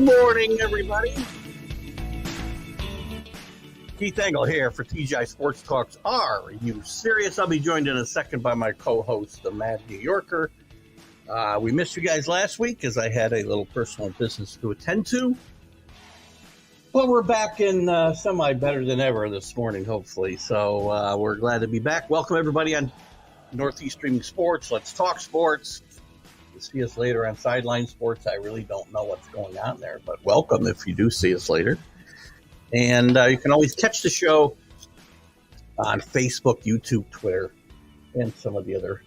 Morning, everybody. Keith Engle here for TGI Sports Talks. Are you serious? I'll be joined in a second by my co-host, the Mad New Yorker. We missed you guys last week as I had a little personal business to attend to. But we're back in semi better than ever this morning, hopefully. So we're glad to be back. Welcome, everybody, on Northeast Streaming Sports. Let's talk sports. You'll see us later on Sideline Sports. I really don't know what's going on there, but welcome if you do see us later. And you can always catch the show on Facebook, YouTube, Twitter, and some of the other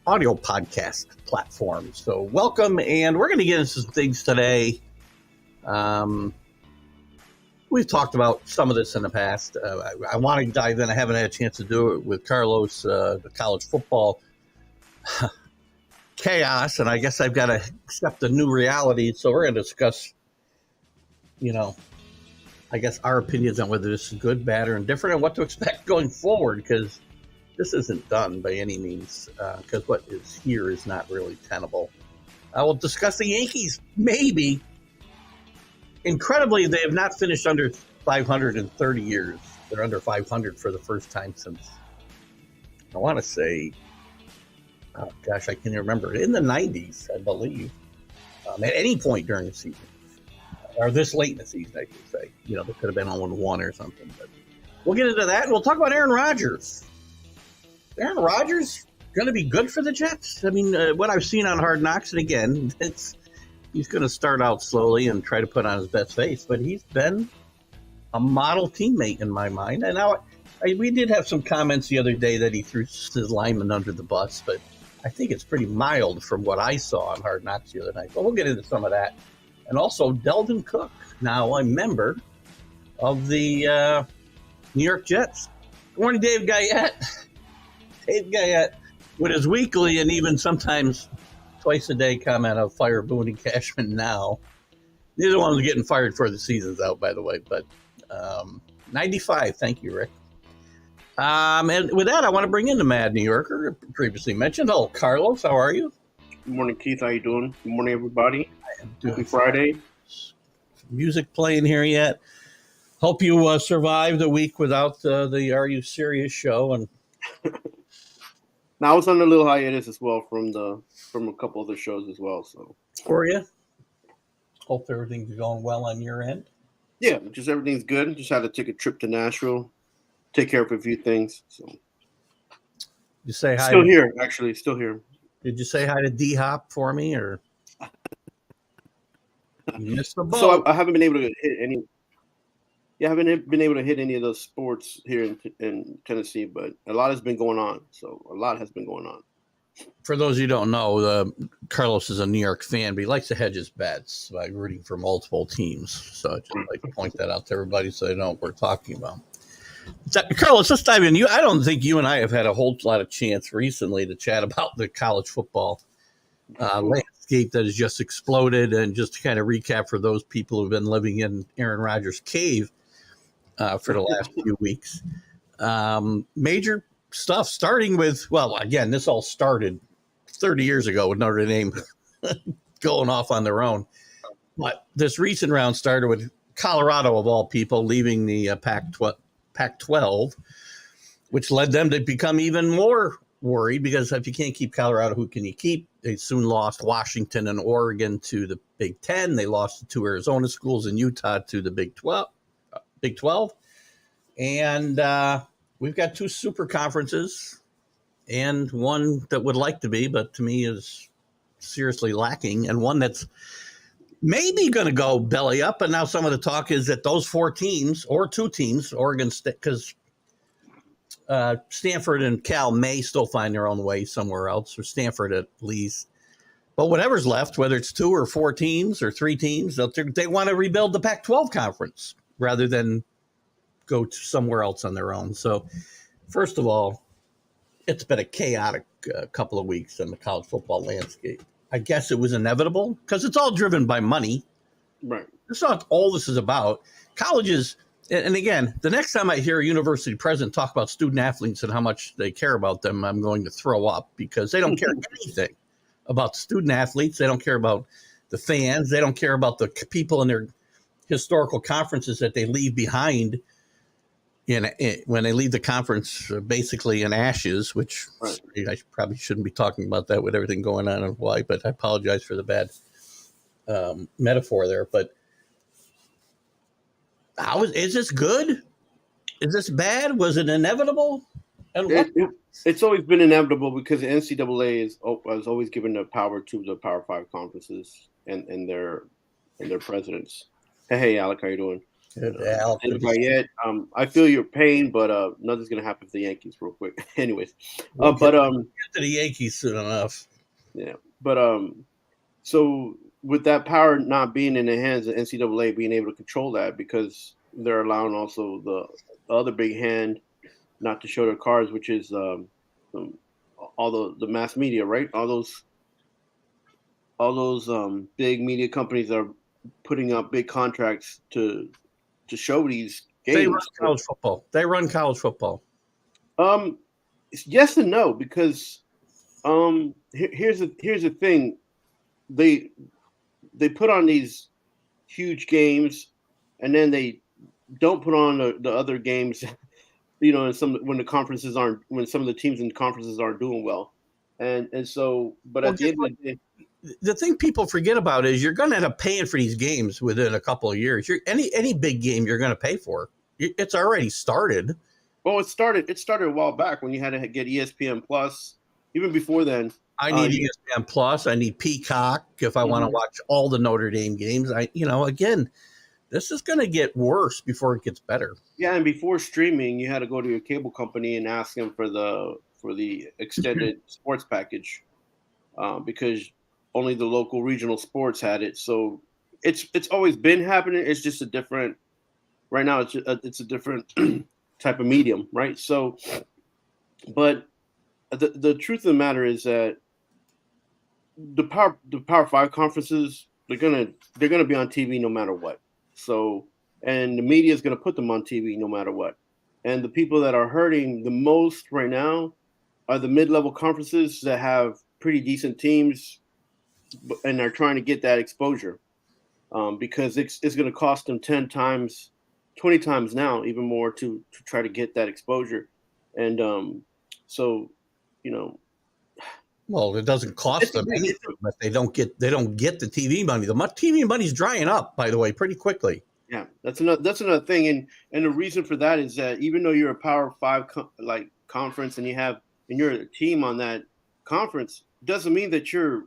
audio podcast platforms. So welcome, and we're going to get into some things today. We've talked about some of this in the past. I want to dive in. I haven't had a chance to do it with Carlos, the college football chaos, and I guess I've got to accept the new reality. So we're going to discuss, I guess our opinions on whether this is good, bad, or indifferent, and what to expect going forward, because this isn't done by any means, because what is here is not really tenable. I will discuss the Yankees, maybe. Incredibly, they have not finished under 500 in 30 years. They're under 500 for the first time since, I want to say, oh gosh, I can't remember. In the 90s, I believe, at any point during the season, or this late in the season, I should say. They could have been on 1-1 or something. But we'll get into that. We'll talk about Aaron Rodgers. Aaron Rodgers going to be good for the Jets? I mean, what I've seen on Hard Knocks, and again, he's going to start out slowly and try to put on his best face, but he's been a model teammate in my mind. And now we did have some comments the other day that he threw his lineman under the bus, but I think it's pretty mild from what I saw on Hard Knocks the other night. But we'll get into some of that. And also Delvin Cook, now a member of the New York Jets. Good morning, Dave Guyette. Dave Guyette, with his weekly and even sometimes twice a day comment of fire Boone and Cashman now. Neither one was getting fired before the season's out, by the way. But 95, thank you, Rick. And with that, I want to bring in the Mad New Yorker, previously mentioned. Hello, Carlos. How are you? Good morning, Keith. How you doing? Good morning, everybody. Happy Friday. Music playing here yet. Hope you survived a week without the Are You Serious show. And now I was on a little hiatus as well from a couple other shows as well. So for you, hope everything's going well on your end. Yeah, just everything's good. Just had to take a trip to Nashville, take care of a few things. So you say hi. Still here, actually. Still here. Did you say hi to D-Hop for me, or you missed the boat? So I haven't been able to hit any. Yeah, I haven't been able to hit any of those sports here in Tennessee, but a lot has been going on. For those who don't know, Carlos is a New York fan, but he likes to hedge his bets by rooting for multiple teams. So I'd just like to point that out to everybody so they know what we're talking about. So, Carlos, let's dive in. I don't think you and I have had a whole lot of chance recently to chat about the college football landscape that has just exploded, and just to kind of recap for those people who've been living in Aaron Rodgers' cave for the last few weeks. Major stuff, starting with, well, again, this all started 30 years ago with Notre Dame going off on their own. But this recent round started with Colorado, of all people, leaving the Pac-12, which led them to become even more worried, because if you can't keep Colorado, who can you keep? They soon lost Washington and Oregon to the Big Ten. They lost the two Arizona schools in Utah to the Big 12. And we've got two super conferences and one that would like to be, but to me is seriously lacking, and one that's maybe going to go belly up. And now some of the talk is that those four teams, or two teams, Oregon State, because Stanford and Cal may still find their own way somewhere else, or Stanford at least. But whatever's left, whether it's two or four teams or three teams, they want to rebuild the Pac-12 conference rather than go to somewhere else on their own. So, first of all, it's been a chaotic couple of weeks in the college football landscape. I guess it was inevitable because it's all driven by money. Right. That's not all this is about. Colleges, and again, the next time I hear a university president talk about student athletes and how much they care about them, I'm going to throw up, because they don't care anything about student athletes. They don't care about the fans. They don't care about the people in their historical conferences that they leave behind when they leave the conference basically in ashes, which Right. I probably shouldn't be talking about that with everything going on in Hawaii, but I apologize for the bad metaphor there. But is this good? Is this bad? Was it inevitable? And It's always been inevitable because the NCAA has always given the power to the Power Five conferences and their presidents. Hey, Alec, how you doing? Yet. I feel your pain, but nothing's gonna happen for the Yankees real quick. Anyways, we'll get to the Yankees soon enough. Yeah, but so with that power not being in the hands of NCAA, being able to control that because they're allowing also the other big hand not to show their cards, which is all the mass media, right? All those big media companies are putting up big contracts to show these games. They run college football. Yes and no, because here's the thing. They put on these huge games, and then they don't put on the other games. When some of the teams in conferences aren't doing well, and so. But at the end of the day, the thing people forget about is you're going to end up paying for these games within a couple of years. Any big game you're going to pay for. It's already started. Well, it started a while back when you had to get ESPN Plus. Even before then, I need ESPN Plus. I need Peacock if I want to watch all the Notre Dame games. Again, this is going to get worse before it gets better. Yeah, and before streaming, you had to go to your cable company and ask them for the extended sports package, because only the local regional sports had it. So it's always been happening. It's just a different. Right now, it's a different type of medium, right? So, but the truth of the matter is that the Power Five conferences they're gonna be on TV no matter what. So, and the media is gonna put them on TV no matter what. And the people that are hurting the most right now are the mid-level conferences that have pretty decent teams, and are trying to get that exposure, because it's going to cost them 10 times, 20 times now, even more to try to get that exposure. And so, well, it doesn't cost them anything, but they don't get the TV money. The TV money's drying up, by the way, pretty quickly. Yeah, that's another thing, and the reason for that is that even though you're a Power Five conference and you're a team on that conference, doesn't mean that you're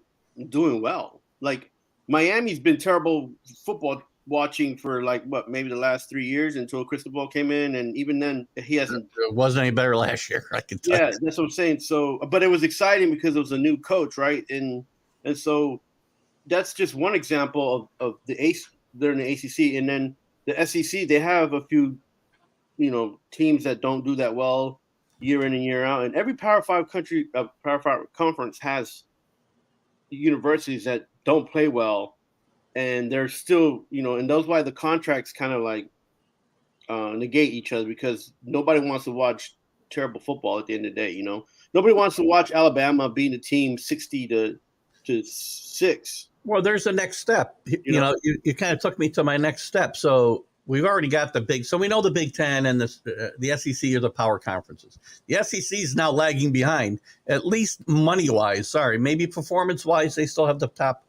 doing well. Like Miami's been terrible football watching for maybe the last 3 years until Cristobal came in, and even then he hasn't. It wasn't any better last year. I can tell. Yeah, that's what I'm saying. So, but it was exciting because it was a new coach, right? And so that's just one example of the ACE. They're in the ACC, and then the SEC. They have a few, teams that don't do that well year in and year out. And every Power Five conference has universities that don't play well, and they're still, and that's why the contracts kind of negate each other, because nobody wants to watch terrible football at the end of the day. Nobody wants to watch Alabama being a team 60-6. Well, there's the next step. You kind of took me to my next step. So we've already got so we know the Big Ten and the SEC are the power conferences. The SEC is now lagging behind, at least money-wise. Sorry, maybe performance-wise, they still have the top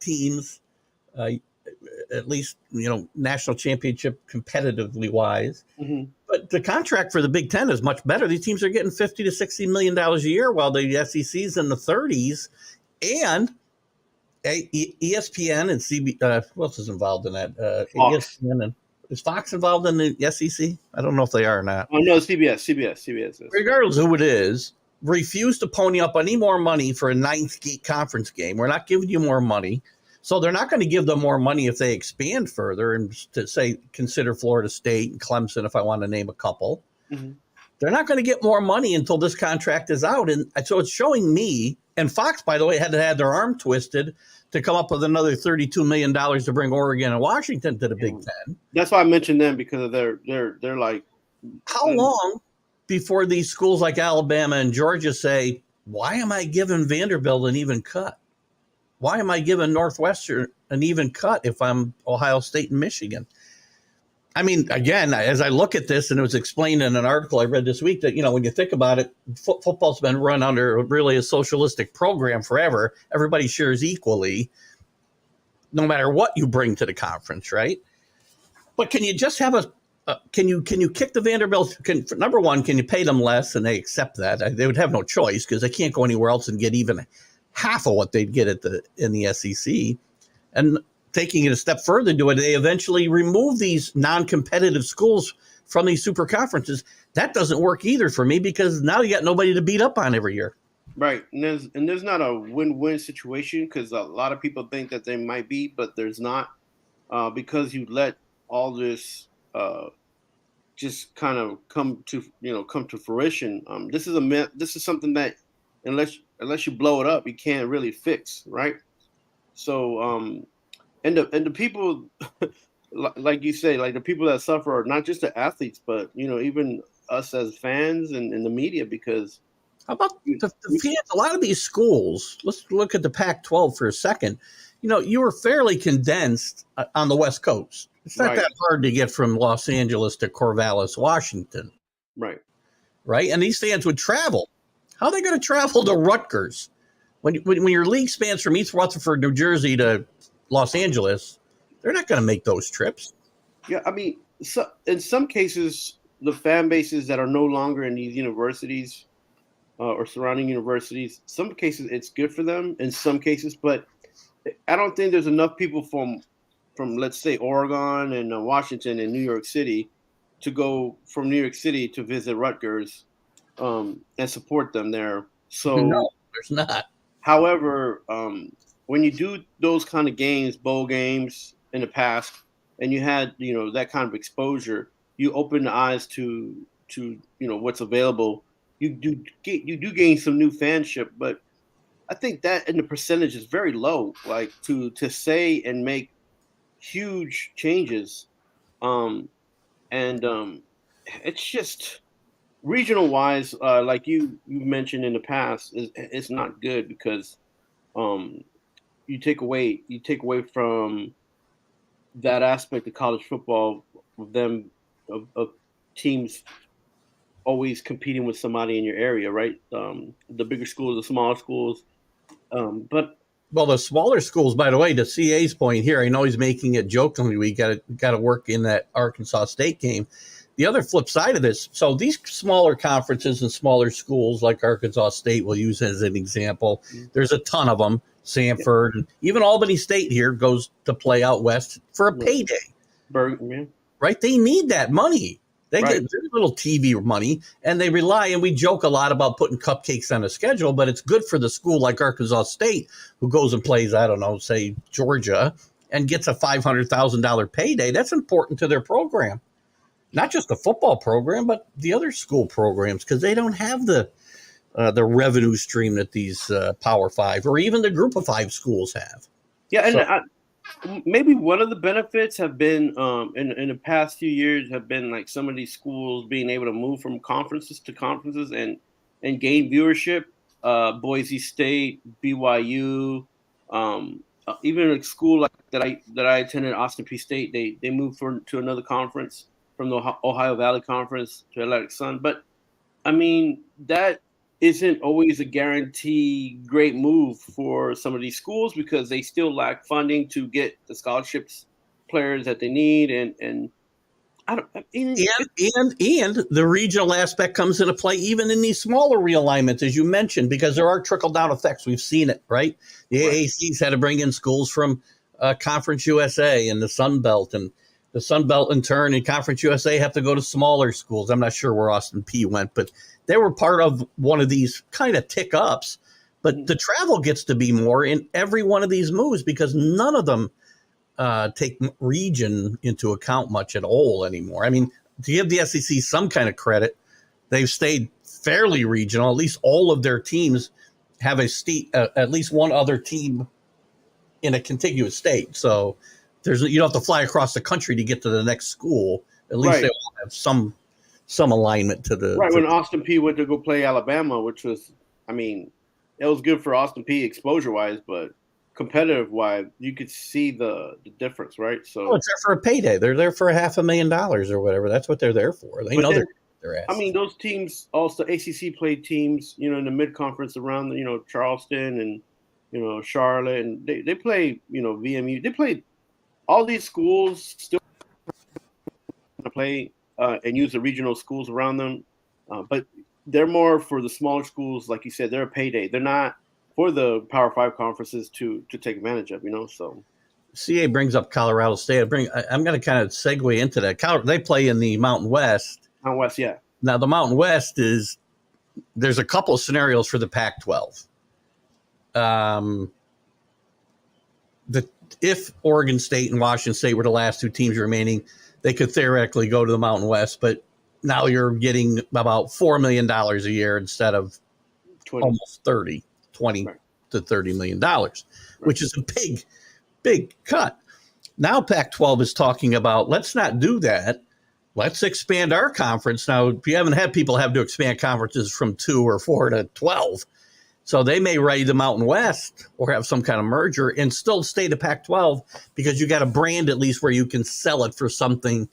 teams, at least, national championship competitively wise. Mm-hmm. But the contract for the Big Ten is much better. These teams are getting $50 to $60 million a year, while the SEC's in the 30s. And ESPN and CB, who else is involved in that? ESPN and is Fox involved in the SEC? I don't know if they are or not. Oh no, CBS is. Regardless of who it is, refuse to pony up any more money for a ninth conference game. We're not giving you more money, so they're not going to give them more money if they expand further and to say consider Florida State and Clemson, if I want to name a couple. Mm-hmm. They're not going to get more money until this contract is out, and so it's showing me. And Fox, by the way, had to have their arm twisted to come up with another $32 million to bring Oregon and Washington to the Big Ten. That's why I mentioned them, because of they're like. How long before these schools like Alabama and Georgia say, why am I giving Vanderbilt an even cut? Why am I giving Northwestern an even cut if I'm Ohio State and Michigan? I mean, again, as I look at this, and it was explained in an article I read this week that, when you think about it, football's been run under really a socialistic program forever. Everybody shares equally, no matter what you bring to the conference, right? But can you just have can you kick the Vanderbilt? Number one, can you pay them less and they accept that? They would have no choice because they can't go anywhere else and get even half of what they'd get in the SEC. And taking it a step further, do it, they eventually remove these non-competitive schools from these super conferences. That doesn't work either for me because now you got nobody to beat up on every year. Right, and there's not a win-win situation because a lot of people think that there might be, but there's not, because you let all this just kind of come to fruition. This is something that unless you blow it up, you can't really fix, right? So and the people, like you say, like the people that suffer are not just the athletes, but even us as fans and the media, because how about the fans? A lot of these schools, let's look at the Pac-12 for a second. You were fairly condensed on the West Coast. It's not that hard to get from Los Angeles to Corvallis, Washington. Right. And these fans would travel. How are they going to travel to Rutgers? When your league spans from East Rutherford, New Jersey to Los Angeles, they're not going to make those trips. Yeah, I mean, in some cases, the fan bases that are no longer in these universities or surrounding universities, some cases it's good for them in some cases, but I don't think there's enough people from let's say Oregon and Washington and New York City to go from New York City to visit Rutgers and support them there. So no, there's not. However, when you do those kind of games, bowl games in the past, and you had that kind of exposure, you open the eyes to what's available. You do gain some new fanship, but I think that in the percentage is very low. Like to say and make huge changes, and it's just regional wise, like you mentioned in the past, it's not good because you take away from that aspect of college football of them of teams always competing with somebody in your area, right? The bigger schools, the smaller schools, but. Well, the smaller schools, by the way, to CA's point here, I know he's making it jokingly. We got to work in that Arkansas State game. The other flip side of this, so these smaller conferences and smaller schools like Arkansas State, we'll use as an example. There's a ton of them. Sanford, and even Albany State here goes to play out west for a payday. Right? They need that money. They get very little TV money, and they rely, and we joke a lot about putting cupcakes on a schedule, but it's good for the school like Arkansas State, who goes and plays, I don't know, say Georgia, and gets a $500,000 payday. That's important to their program. Not just the football program, but the other school programs, because they don't have the revenue stream that these Power Five or even the Group of Five schools have. Yeah, and maybe one of the benefits have been in the past few years have been like some of these schools being able to move from conferences to conferences and gain viewership. Boise State, BYU, even a school like that I attended, Austin P State, they moved to another conference from the Ohio Valley Conference to Atlantic Sun. But I mean, that isn't always a guaranteed great move for some of these schools because they still lack funding to get the scholarships players that they need. And the regional aspect comes into play even in these smaller realignments, as you mentioned, because there are trickle-down effects. We've seen it, right? The AAC's had to bring in schools from Conference USA and the Sun Belt, and the Sun Belt in turn and Conference USA have to go to smaller schools. I'm not sure where Austin P went, but they were part of one of these kind of tick ups. But the travel gets to be more in every one of these moves because none of them take region into account much at all anymore. I mean, to give the SEC some kind of credit, they've stayed fairly regional. At least all of their teams have at least one other team in a contiguous state. So you don't have to fly across the country to get to the next school. At least they all have some alignment to the when Austin P went to go play Alabama, which was, I mean, it was good for Austin P exposure wise, but competitive wise, you could see the difference, right? Oh, So, it's there for a payday. They're there for $500,000 or whatever. That's what they're there for. They but know then their I ass. mean, those teams also ACC played teams, in the mid conference around, Charleston and Charlotte, and they play, VMU. They play all these schools still play and use the regional schools around them, but they're more for the smaller schools, like you said. They're a payday. They're not for the Power Five conferences to take advantage of, So CA brings up Colorado State. I'm going to kind of segue into that. They play in the Mountain West. Mountain West, yeah. Now, the Mountain West there's a couple of scenarios for the Pac-12. If Oregon State and Washington State were the last two teams remaining, they could theoretically go to the Mountain West, but now you're getting about $4 million a year instead of 20. almost 20 right. to $30 million, which is a big cut. Now Pac-12 is talking about, let's not do that. Let's expand our conference. Now, you haven't had people have to expand conferences from 2 or 4 to 12. So they may raid the Mountain West or have some kind of merger and still stay to Pac-12 because you got a brand at least where you can sell it for something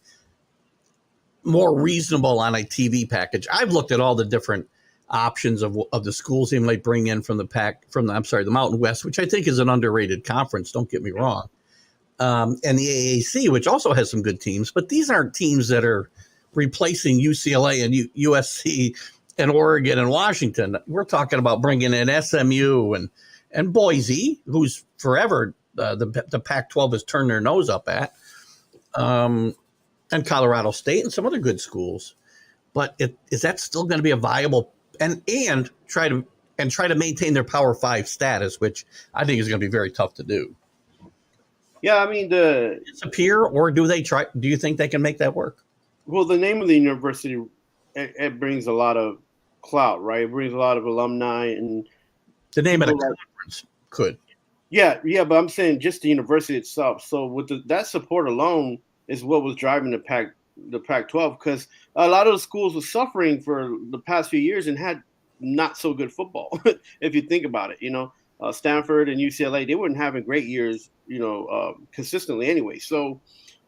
more reasonable on a TV package. I've looked at all the different options of the schools they might bring in from the Mountain West, which I think is an underrated conference. Don't get me wrong. And the AAC, which also has some good teams, but these aren't teams that are replacing UCLA and USC and Oregon and Washington. We're talking about bringing in SMU and Boise, who's forever the Pac-12 has turned their nose up at, and Colorado State and some other good schools. But is that still going to be a viable and try to maintain their Power 5 status, which I think is going to be very tough to do? Yeah, I mean disappear, or do you think they can make that work? Well, the name of the university it brings a lot of clout, right? It brings a lot of alumni, and the name of the conference could. Yeah, but I'm saying just the university itself. So with that support alone is what was driving the Pac-12, because a lot of the schools were suffering for the past few years and had not so good football. If you think about it, Stanford and UCLA, they weren't having great years, consistently anyway. So,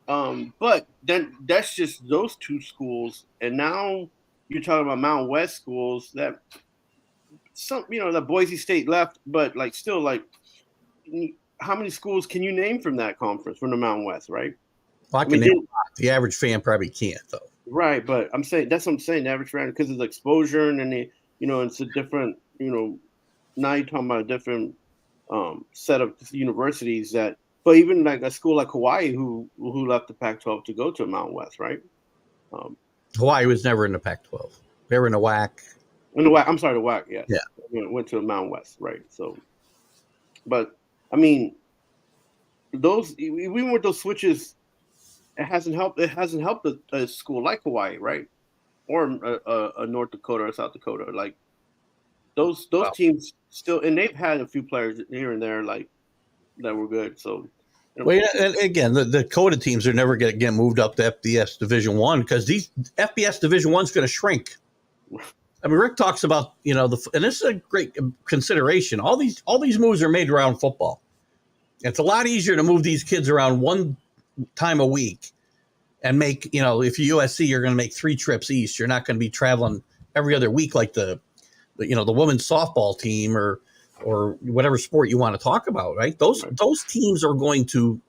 but then that's just those two schools, and now you're talking about Mountain West schools that that Boise State left, but still how many schools can you name from that conference, from the Mountain West, right? Well, I can name the average fan probably can't, though. Right, but that's what I'm saying, the average fan, because of the exposure and then it's a different, now you're talking about a different set of universities but even like a school like Hawaii who left the Pac-12 to go to Mountain West, right? Hawaii was never in the Pac-12. They were in the WAC. In the WAC, I'm sorry, the WAC, yes. Yeah. Went to the Mountain West, right? So, but I mean, even with those switches, it hasn't helped. It hasn't helped a school like Hawaii, right? Or a North Dakota or South Dakota. Like those teams still, and they've had a few players here and there that were good. So, well, and again, the Dakota teams are never going to get moved up to FBS Division I because these FBS Division I is going to shrink. I mean, Rick talks about and this is a great consideration. All these moves are made around football. It's a lot easier to move these kids around one time a week and make, if you're USC, you're going to make 3 trips east. You're not going to be traveling every other week like the women's softball team or whatever sport you want to talk about, right? Those teams are going to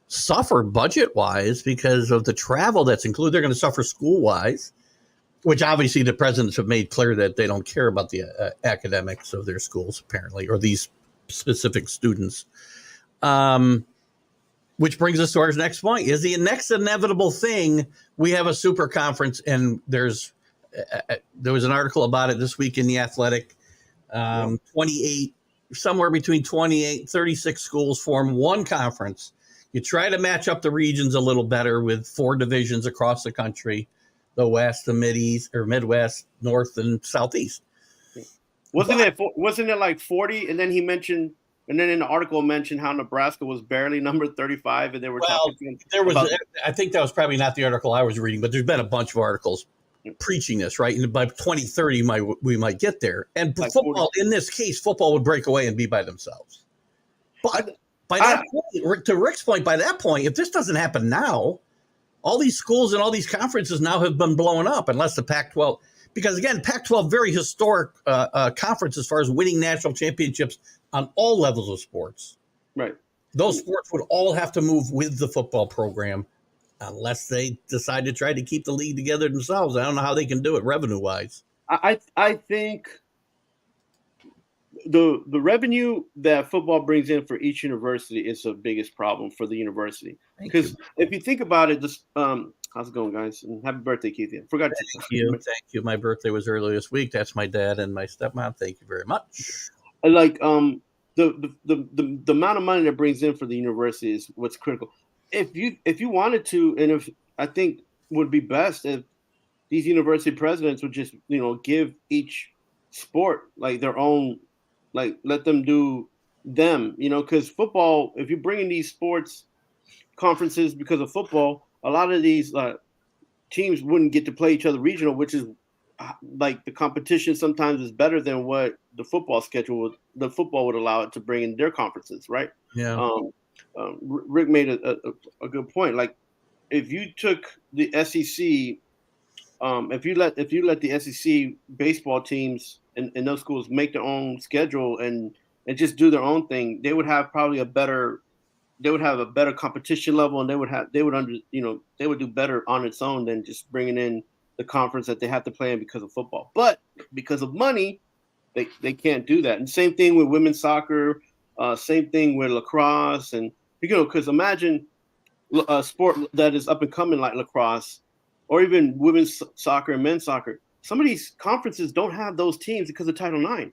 suffer budget-wise because of the travel that's included. They're going to suffer school-wise, which obviously the presidents have made clear that they don't care about the academics of their schools, apparently, or these specific students. Which brings us to our next point. Is the next inevitable thing, we have a super conference, and there was an article about it this week in The Athletic. 28, somewhere between 28 and 36 schools form one conference. You try to match up the regions a little better with 4 divisions across the country, the West, the Midwest, North, and Southeast. Wasn't it like 40? And then he mentioned, and then in the article mentioned how Nebraska was barely number 35, and they were talking to him. I think that was probably not the article I was reading, but there's been a bunch of articles preaching this, right? And by 2030, we might get there. And football, in this case, football would break away and be by themselves. But by that point, to Rick's point, by that point, if this doesn't happen now, all these schools and all these conferences now have been blown up, unless the Pac-12. Because again, Pac-12 very historic conference as far as winning national championships on all levels of sports. Right. Those sports would all have to move with the football program, unless they decide to try to keep the league together themselves. I don't know how they can do it revenue-wise. I think the revenue that football brings in for each university is the biggest problem for the university. Because if you think about it, this how's it going, guys? And happy birthday, Keith. Forgot to thank you. My birthday was earlier this week. That's my dad and my stepmom. Thank you very much. Like the amount of money that brings in for the university is what's critical. If you wanted to, and if I think would be best if these university presidents would just give each sport like their own, like let them do them, because football, if you bring in these sports conferences because of football, a lot of these teams wouldn't get to play each other regional, which is like the competition sometimes is better than what the football would allow it to bring in their conferences, right? Yeah. Rick made a good point. Like if you took the SEC, if you let the SEC baseball teams in those schools make their own schedule and just do their own thing, they would have probably a better competition level, and they would do better on its own than just bringing in the conference that they have to play in because of football. But because of money, they can't do that. And same thing with women's soccer, same thing with lacrosse, and because imagine a sport that is up and coming like lacrosse, or even women's soccer and men's soccer. Some of these conferences don't have those teams because of Title IX.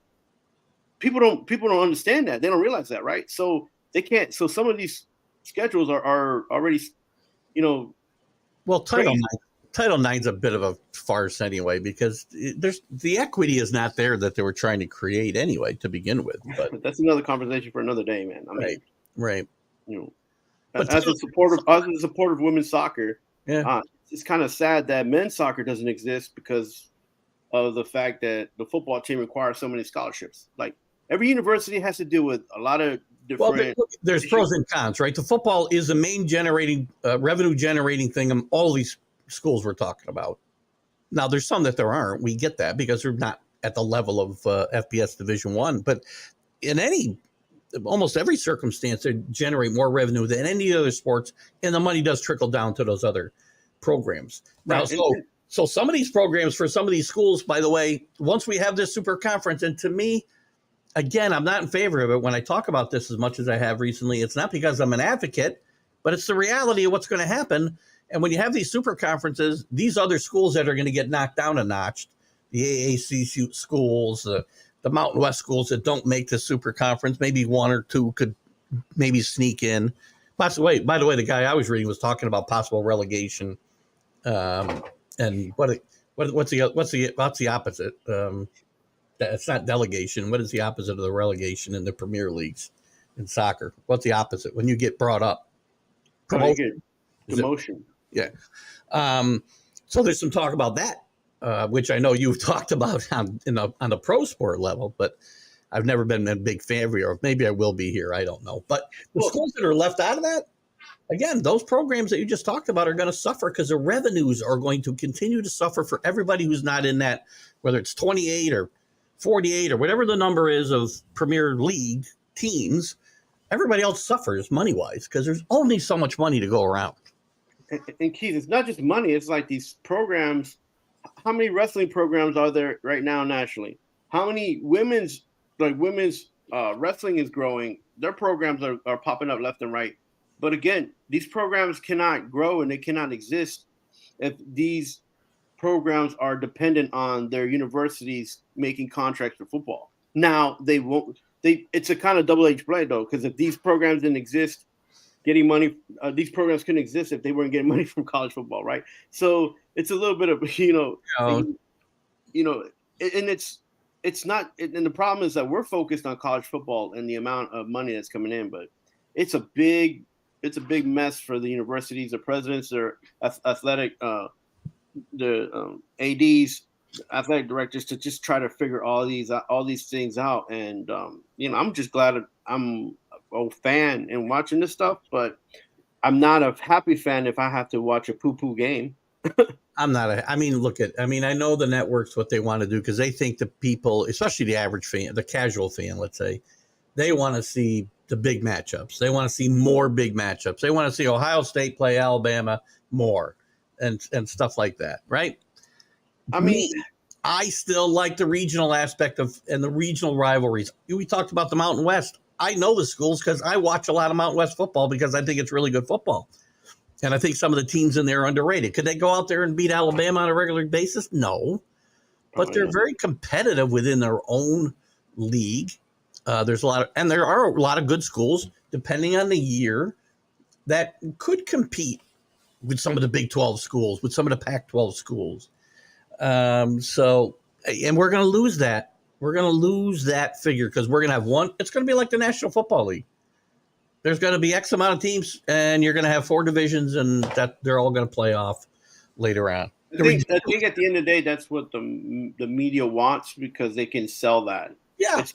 People don't understand that. They don't realize that, right? So they can't. So some of these schedules are already, Well, Title IX's a bit of a farce anyway, because the equity is not there that they were trying to create anyway to begin with. But that's another conversation for another day, man. I mean, right. But as a supporter of women's soccer, yeah, it's kind of sad that men's soccer doesn't exist because of the fact that the football team requires so many scholarships. Like every university has to deal with a lot of different. Well, there's pros and cons, right? The football is the main revenue generating thing in all these schools we're talking about. Now, there's some that there aren't. We get that because they're not at the level of FBS Division I. But in almost every circumstance, they generate more revenue than any other sports, and the money does trickle down to those other programs. Now, right. So some of these programs for some of these schools, by the way, once we have this super conference, and to me, again, I'm not in favor of it when I talk about this as much as I have recently. It's not because I'm an advocate, but it's the reality of what's going to happen. And when you have these super conferences, these other schools that are going to get knocked down a notch, the AAC schools, the Mountain West schools that don't make the super conference, maybe one or two could maybe sneak in. By the way, the guy I was reading was talking about possible relegation. And what's the opposite? It's not delegation. What is the opposite of the relegation in the Premier Leagues in soccer? What's the opposite when you get brought up? Promotion. Demotion. Yeah. So there's some talk about that, which I know you've talked about on the pro sport level, but I've never been a big fan of it, or maybe I will be here. I don't know. But the schools that are left out of that, again, those programs that you just talked about are going to suffer because the revenues are going to continue to suffer for everybody who's not in that, whether it's 28 or 48 or whatever the number is of Premier League teams. Everybody else suffers money-wise because there's only so much money to go around. And Keith, it's not just money. It's like these programs. How many wrestling programs are there right now nationally? How many women's wrestling is growing? Their programs are popping up left and right. But again, these programs cannot grow and they cannot exist if these programs are dependent on their universities making contracts for football. Now they won't. It's a kind of double-edged blade though, because if these programs didn't exist, getting money, these programs couldn't exist if they weren't getting money from college football, right? So it's a little bit of and it's not. And the problem is that we're focused on college football and the amount of money that's coming in, but it's a big mess for the universities, the presidents, their athletic, the ads, athletic directors to just try to figure all these things out. And I'm just glad I'm fan and watching this stuff, but I'm not a happy fan if I have to watch a poo-poo game. I mean, I know the networks what they want to do because they think the people, especially the average fan, the casual fan, let's say, they want to see the big matchups. They want to see more big matchups. They want to see Ohio State play Alabama more and stuff like that, right? I mean, I still like the regional aspect of and the regional rivalries. We talked about the Mountain West. I know the schools because I watch a lot of Mountain West football because I think it's really good football. And I think some of the teams in there are underrated. Could they go out there and beat Alabama on a regular basis? No. But they're very competitive within their own league. There are a lot of good schools, depending on the year, that could compete with some of the Big 12 schools, with some of the Pac-12 schools. And we're going to lose that. We're going to lose that figure because we're going to have one. It's going to be like the National Football League. There's going to be X amount of teams, and you're going to have 4 divisions, and that they're all going to play off later on. I think at the end of the day, that's what the media wants because they can sell that. Yeah, it's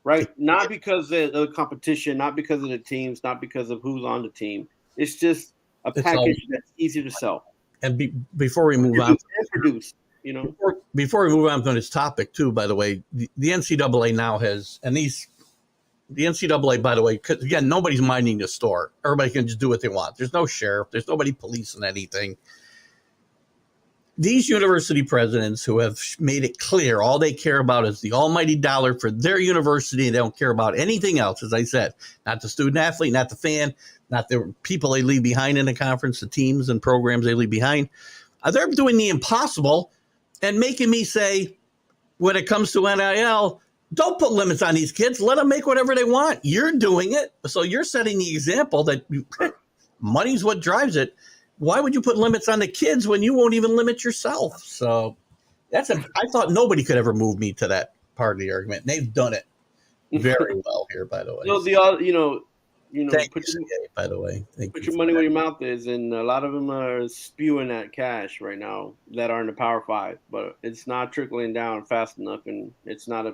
right. Not because of the competition, not because of the teams, not because of who's on the team. It's just a package that's easy to sell. And before we move on, produce. Before we move on from this topic, too, by the way, the NCAA now has, and the NCAA, by the way, because again, nobody's minding the store. Everybody can just do what they want. There's no sheriff. There's nobody policing anything. These university presidents who have made it clear all they care about is the almighty dollar for their university, and they don't care about anything else, as I said, not the student athlete, not the fan, not the people they leave behind in the conference, the teams and programs they leave behind. They're doing the impossible and making me say, when it comes to NIL, don't put limits on these kids. Let them make whatever they want. You're doing it. So you're setting the example that money's what drives it. Why would you put limits on the kids when you won't even limit yourself? So I thought nobody could ever move me to that part of the argument. And they've done it very well here, by the way. Thank you, CA, by the way. Put your money where your mouth is, and a lot of them are spewing that cash right now that are in the Power 5, but it's not trickling down fast enough, and it's not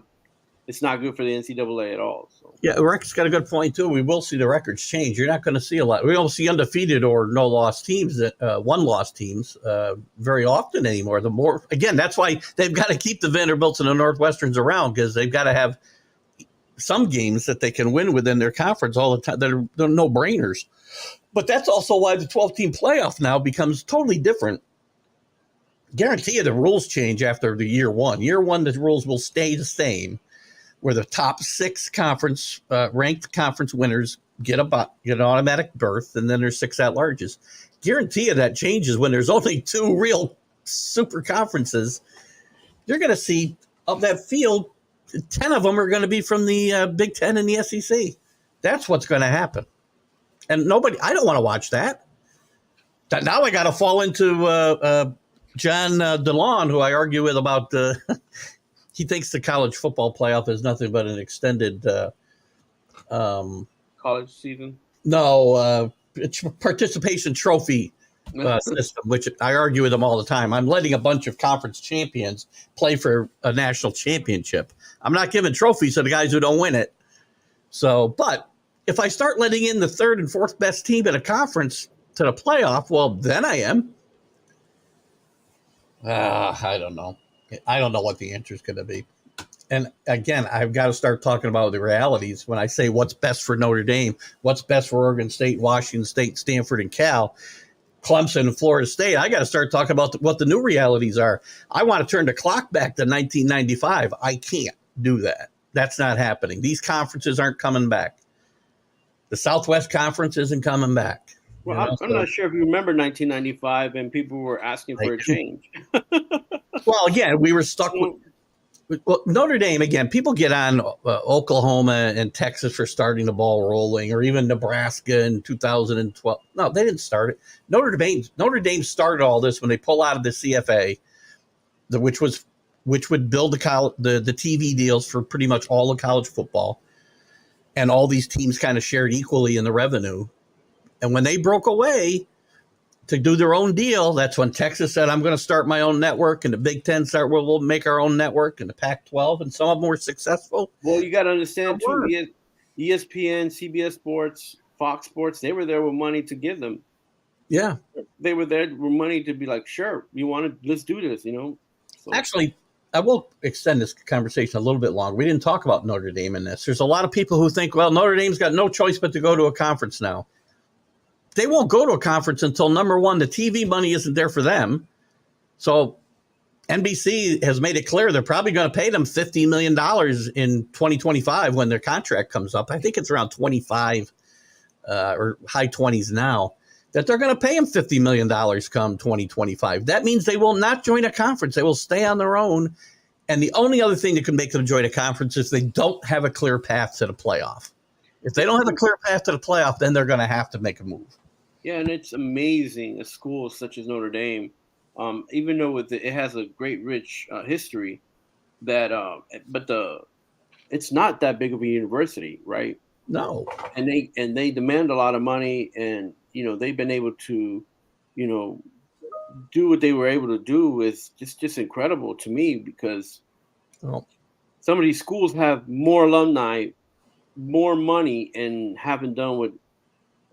good for the NCAA at all. So. Yeah, Rick's got a good point, too. We will see the records change. You're not going to see a lot. We don't see undefeated or no-loss teams, one-loss teams very often anymore. That's why they've got to keep the Vanderbilts and the Northwesterns around because they've got to have some games that they can win within their conference all the time. They're no-brainers. But that's also why the 12-team playoff now becomes totally different. Guarantee you the rules change after the year one. Year one, the rules will stay the same, where the top 6 conference ranked conference winners get an automatic berth, and then there's 6 at-larges. Guarantee you that changes when there's only 2 real super conferences. You're going to see of that field, 10 of them are going to be from the Big Ten and the SEC. That's what's going to happen. And I don't want to watch that. Now I got to fall into John DeLon, who I argue with about he thinks the college football playoff is nothing but an extended college season. No, participation trophy system, which I argue with him all the time. I'm letting a bunch of conference champions play for a national championship. I'm not giving trophies to the guys who don't win it. So, but if I start letting in the 3rd and 4th best team in a conference to the playoff, well, then I am. I don't know. I don't know what the answer is going to be. And again, I've got to start talking about the realities when I say what's best for Notre Dame, what's best for Oregon State, Washington State, Stanford, and Cal, Clemson, and Florida State. I got to start talking about what the new realities are. I want to turn the clock back to 1995. I can't do that. That's not happening. These conferences aren't coming back. The Southwest Conference isn't coming back. Well, I'm not sure if you remember 1995 and people were asking for a change. Well, again, we were stuck with Notre Dame. Again, people get on Oklahoma and Texas for starting the ball rolling, or even Nebraska in 2012. No, they didn't start it. Notre Dame started all this when they pull out of the CFA, which would build the TV deals for pretty much all of college football, and all these teams kind of shared equally in the revenue. And when they broke away to do their own deal, that's when Texas said, I'm going to start my own network, and the Big Ten we'll make our own network, and the Pac-12, and some of them were successful. Well, you got to understand, too, ESPN, CBS Sports, Fox Sports, they were there with money to give them. Yeah. They were there with money to be like, sure, you want to, let's do this, So. Actually, I will extend this conversation a little bit longer. We didn't talk about Notre Dame in this. There's a lot of people who think, well, Notre Dame's got no choice but to go to a conference now. They won't go to a conference until, number one, the TV money isn't there for them. So NBC has made it clear they're probably going to pay them $50 million in 2025 when their contract comes up. I think it's around 25 or high 20s now, that they're going to pay them $50 million come 2025. That means they will not join a conference. They will stay on their own. And the only other thing that can make them join a conference is they don't have a clear path to the playoff. If they don't have a clear path to the playoff, then they're going to have to make a move. Yeah, and it's amazing a school such as Notre Dame, even though it has a great, rich history, but it's not that big of a university, right? No. And they demand a lot of money, and they've been able to, do what they were able to do is just incredible to me, because some of these schools have more alumni, more money, and haven't done what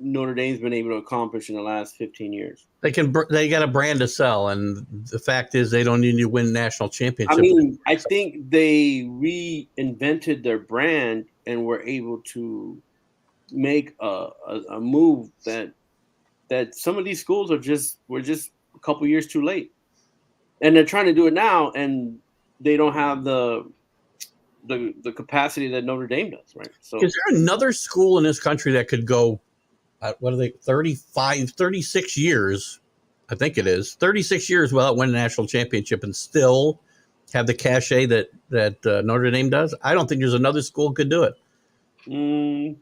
Notre Dame's been able to accomplish in the last 15 years. They got a brand to sell, and the fact is they don't need to win national championships. I mean, I think they reinvented their brand and were able to make a move that some of these schools were just a couple years too late, and they're trying to do it now, and they don't have the capacity that Notre Dame does, right? So, is there another school in this country that could go? What are they? 36 years, I think it is 36 years without winning a national championship and still have the cachet that Notre Dame does? I don't think there's another school could do it.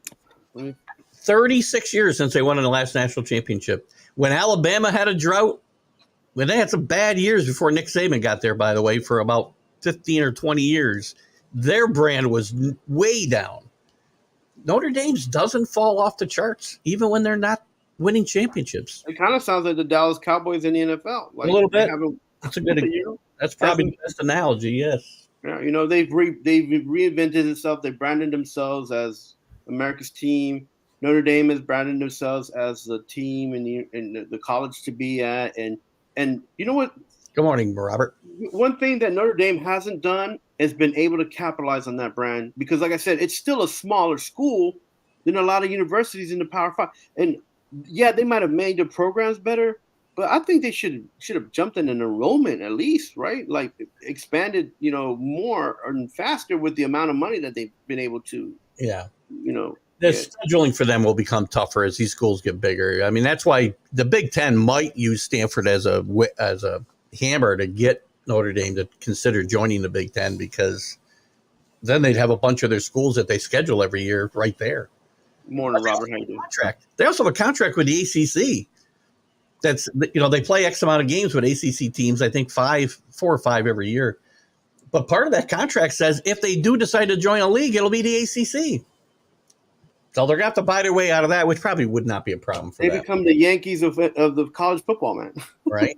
36 years since they won in the last national championship. When Alabama had a drought, when they had some bad years before Nick Saban got there, by the way, for about 15 or 20 years, their brand was way down. Notre Dame's doesn't fall off the charts, even when they're not winning championships. It kind of sounds like the Dallas Cowboys in the NFL. Like, a little bit. That's a good. That's probably the best analogy. Yes. Yeah, they've reinvented itself. They branded themselves as America's team. Notre Dame has branded themselves as the team and the college to be at. And you know what? Good morning, Robert. One thing that Notre Dame hasn't done has been able to capitalize on that brand, because, like I said, it's still a smaller school than a lot of universities in the Power Five. And yeah, they might have made their programs better, but I think they should have jumped in an enrollment at least, right? Like expanded, more and faster with the amount of money that they've been able to. Yeah. The scheduling for them will become tougher as these schools get bigger. I mean, that's why the Big Ten might use Stanford as a hammer to get Notre Dame to consider joining the Big Ten, because then they'd have a bunch of their schools that they schedule every year right there. Morning, Robert. How you doing? Contract. They also have a contract with the ACC. That's they play X amount of games with ACC teams. I think 4 or 5 every year. But part of that contract says if they do decide to join a league, it'll be the ACC. So they're going to have to buy their way out of that, which probably would not be a problem for them. They become the Yankees of the college football, man. Right?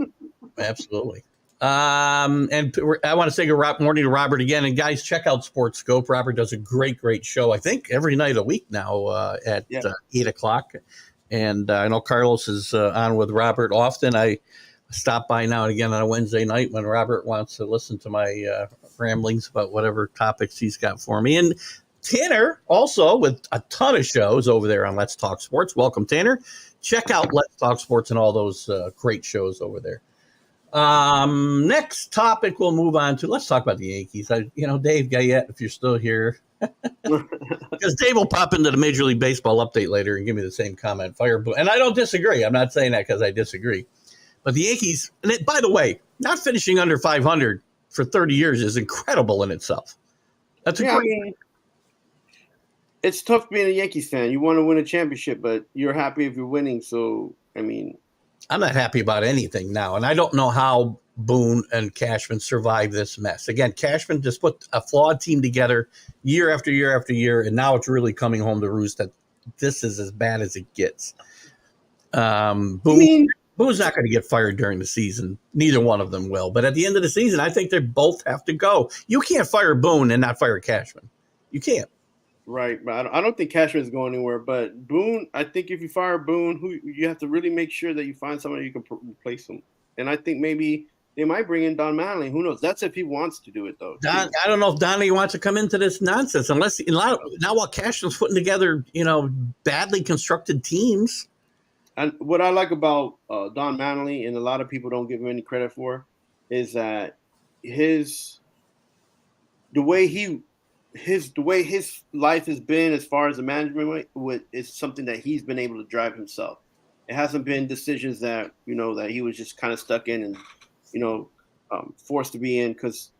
Absolutely. And I want to say good morning to Robert again. And guys, check out Sports Scope. Robert does a great show, I think, every night a week now at 8 o'clock. And I know Carlos is on with Robert often. I stop by now and again on a Wednesday night when Robert wants to listen to my ramblings about whatever topics he's got for me. And Tanner also with a ton of shows over there on Let's Talk Sports. Welcome, Tanner. Check out Let's Talk Sports and all those great shows over there. Next topic we'll move on to. Let's talk about the Yankees. Dave Gayette, if you're still here, because Dave will pop into the Major League Baseball update later and give me the same comment. And I don't disagree. I'm not saying that because I disagree. But the Yankees, and by the way, not finishing under 500 for 30 years is incredible in itself. That's it's tough being a Yankees fan. You want to win a championship, but you're happy if you're winning. So, I'm not happy about anything now, and I don't know how Boone and Cashman survived this mess. Again, Cashman just put a flawed team together year after year after year, and now it's really coming home to roost that this is as bad as it gets. Boone's not going to get fired during the season. Neither one of them will. But at the end of the season, I think they both have to go. You can't fire Boone and not fire Cashman. You can't. Right, but I don't think Cashman is going anywhere. But Boone, I think if you fire Boone, who you have to really make sure that you find somebody you can replace him. And I think maybe they might bring in Don Manley. Who knows? That's if he wants to do it, though. Don, I don't know if Donnie wants to come into this nonsense unless now while Cashman's putting together, badly constructed teams. And what I like about Don Manley, and a lot of people don't give him any credit for, is that the way his life has been as far as the management is something that he's been able to drive himself. It hasn't been decisions that that he was just kind of stuck in and forced to be in, because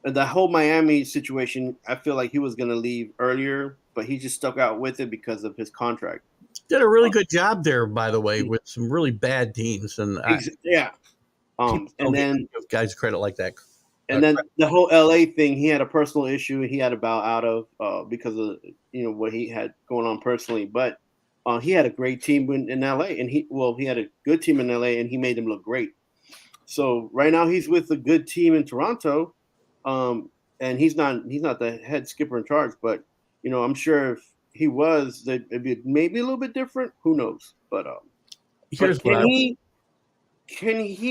the whole Miami situation, I feel like he was going to leave earlier, but he just stuck out with it because of his contract. Did a really good job there, by the way, with some really bad teams, and and then give guys credit like that. And then the whole LA thing, he had a personal issue he had to bow out of because of what he had going on personally. But he had a great team in LA, and he had a good team in LA, and he made them look great. So right now he's with a good team in Toronto, and he's not the head skipper in charge. But I'm sure if he was, that it'd be maybe a little bit different. Who knows? But here's can he